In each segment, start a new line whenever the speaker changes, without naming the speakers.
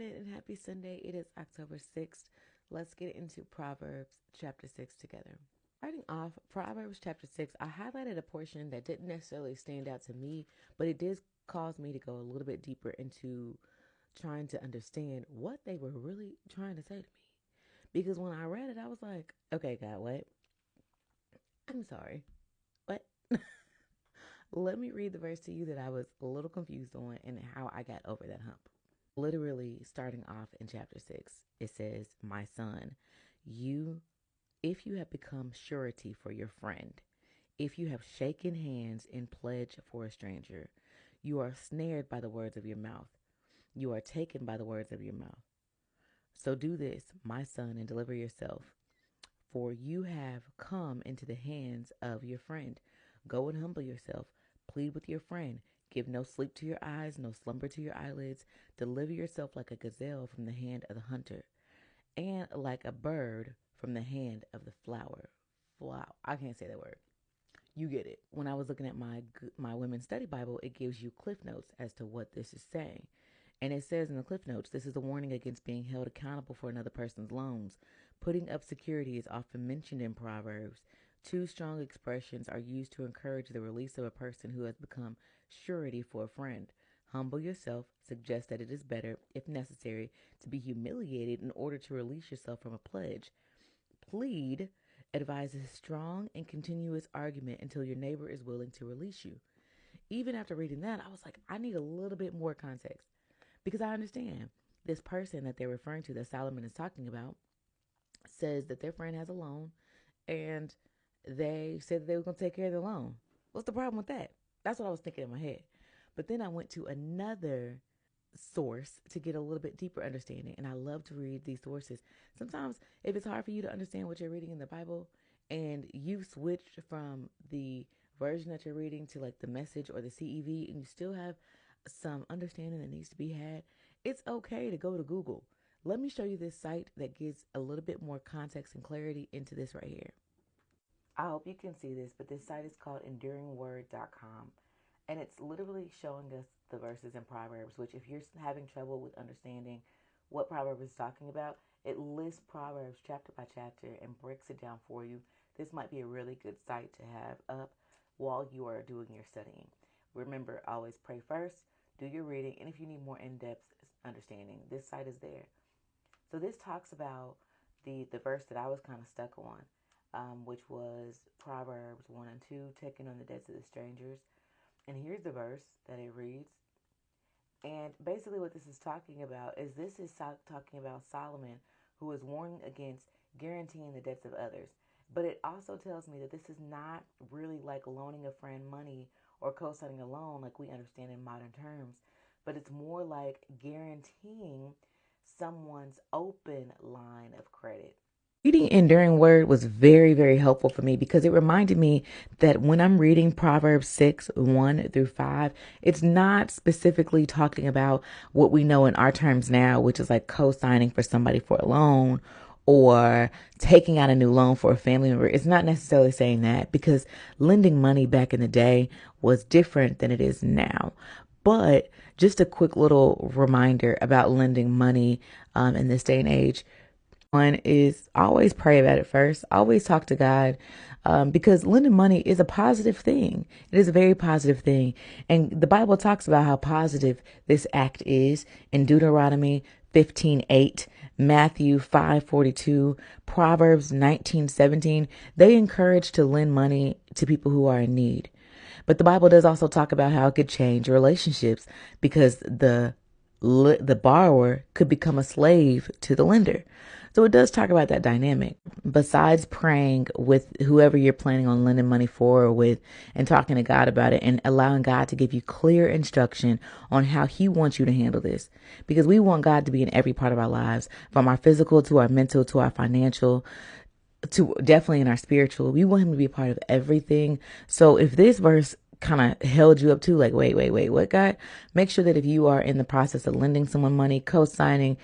morning and happy Sunday. It is October 6th. Let's get into Proverbs chapter 6 together. Starting off, Proverbs chapter 6, I highlighted a portion that didn't necessarily stand out to me, but it did cause me to go a little bit deeper into trying to understand what they were really trying to say to me. Because when I read it, I was like, okay, God, what? I'm sorry. What? Let me read the verse to you that I was a little confused on and how I got over that hump. Literally starting off in chapter 6, it says, my son, you, if you have become surety for your friend, if you have shaken hands in pledge for a stranger, you are snared by the words of your mouth. You are taken by the words of your mouth. So do this, my son, and deliver yourself, for you have come into the hands of your friend. Go and humble yourself. Plead with your friend. Give no sleep to your eyes, no slumber to your eyelids. Deliver yourself like a gazelle from the hand of the hunter, and like a bird from the hand of the flower. Wow, I can't say that word. You get it. When I was looking at my women's study Bible, it gives you cliff notes as to what this is saying. And it says in the cliff notes, this is a warning against being held accountable for another person's loans. Putting up security is often mentioned in Proverbs. Two strong expressions are used to encourage the release of a person who has become surety for a friend. Humble yourself suggests that it is better, if necessary, to be humiliated in order to release yourself from a pledge. Plead advises strong and continuous argument until your neighbor is willing to release you. Even after reading that, I was like, I need a little bit more context because I understand this person that they're referring to, that Solomon is talking about, says that their friend has a loan and they said that they were going to take care of the loan. What's the problem with that? That's what I was thinking in my head. But then I went to another source to get a little bit deeper understanding. And I love to read these sources. Sometimes if it's hard for you to understand what you're reading in the Bible and you switched from the version that you're reading to like the Message or the CEV and you still have some understanding that needs to be had, it's okay to go to Google. Let me show you this site that gives a little bit more context and clarity into this right here. I hope you can see this, but this site is called enduringword.com. And it's literally showing us the verses in Proverbs, which if you're having trouble with understanding what Proverbs is talking about, it lists Proverbs chapter by chapter and breaks it down for you. This might be a really good site to have up while you are doing your studying. Remember, always pray first, do your reading, and if you need more in-depth understanding, this site is there. So this talks about the verse that I was kind of stuck on, which was Proverbs 1 and 2, taking on the debts of the strangers. And here's the verse that it reads. And basically what this is talking about is talking about Solomon, who is warning against guaranteeing the debts of others. But it also tells me that this is not really like loaning a friend money or co-signing a loan like we understand in modern terms, but it's more like guaranteeing someone's open line of credit. Reading Enduring Word was very, very helpful for me because it reminded me that when I'm reading Proverbs 6, 1 through 5, it's not specifically talking about what we know in our terms now, which is like co-signing for somebody for a loan or taking out a new loan for a family member. It's not necessarily saying that because lending money back in the day was different than it is now. But just a quick little reminder about lending money in this day and age. One is always pray about it first. Always talk to God because lending money is a positive thing. It is a very positive thing. And the Bible talks about how positive this act is in Deuteronomy 15:8, Matthew 5:42, Proverbs 19:17. They encourage to lend money to people who are in need. But the Bible does also talk about how it could change relationships because the borrower could become a slave to the lender. So it does talk about that dynamic. Besides praying with whoever you're planning on lending money for or with and talking to God about it and allowing God to give you clear instruction on how he wants you to handle this. Because we want God to be in every part of our lives, from our physical to our mental to our financial to definitely in our spiritual. We want him to be a part of everything. So if this verse kind of held you up to like, wait, what, God? Make sure that if you are in the process of lending someone money, co-signing,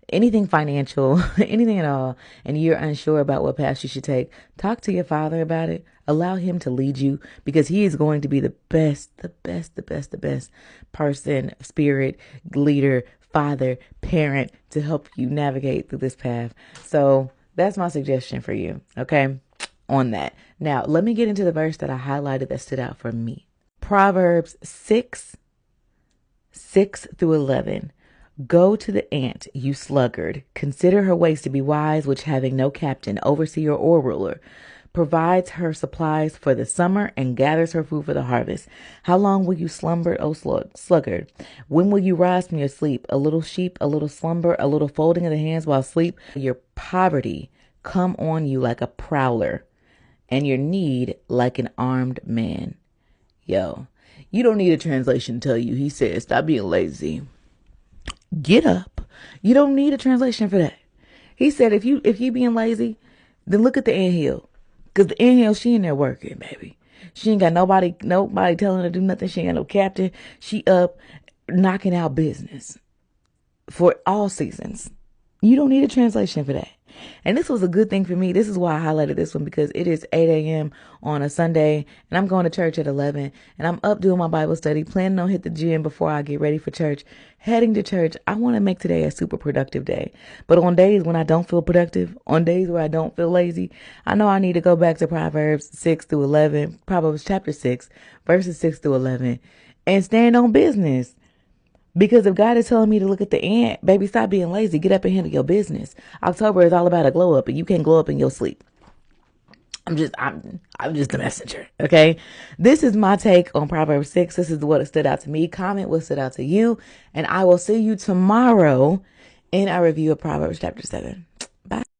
anything financial, anything at all, and you're unsure about what path you should take, talk to your Father about it. Allow him to lead you because he is going to be the best person, spirit, leader, father, parent to help you navigate through this path. So that's my suggestion for you. Okay. On that. Now, let me get into the verse that I highlighted that stood out for me. Proverbs 6:6-11. Go to the ant, you sluggard. Consider her ways to be wise, which having no captain, overseer, or ruler, provides her supplies for the summer and gathers her food for the harvest. How long will you slumber, O sluggard? When will you rise from your sleep? A little sheep, a little slumber, a little folding of the hands while asleep. Your poverty come on you like a prowler, and your need like an armed man. Yo, you don't need a translation to tell you. He says, stop being lazy. Get up. You don't need a translation for that. He said, if you being lazy, then look at the anthill. Because the anthill, she in there working, baby. She ain't got nobody telling her to do nothing. She ain't got no captain. She up knocking out business for all seasons. You don't need a translation for that. And this was a good thing for me. This is why I highlighted this one, because it is 8 a.m. on a Sunday and I'm going to church at 11 and I'm up doing my Bible study, planning on hit the gym before I get ready for church, heading to church. I want to make today a super productive day. But on days when I don't feel productive, on days where I don't feel lazy, I know I need to go back to Proverbs 6-11, Proverbs chapter 6, verses 6-11, and stand on business. Because if God is telling me to look at the ant, baby, stop being lazy. Get up and handle your business. October is all about a glow up, and you can't glow up in your sleep. I'm just the messenger. Okay. This is my take on Proverbs 6. This is what stood out to me. Comment what stood out to you. And I will see you tomorrow in our review of Proverbs chapter 7. Bye.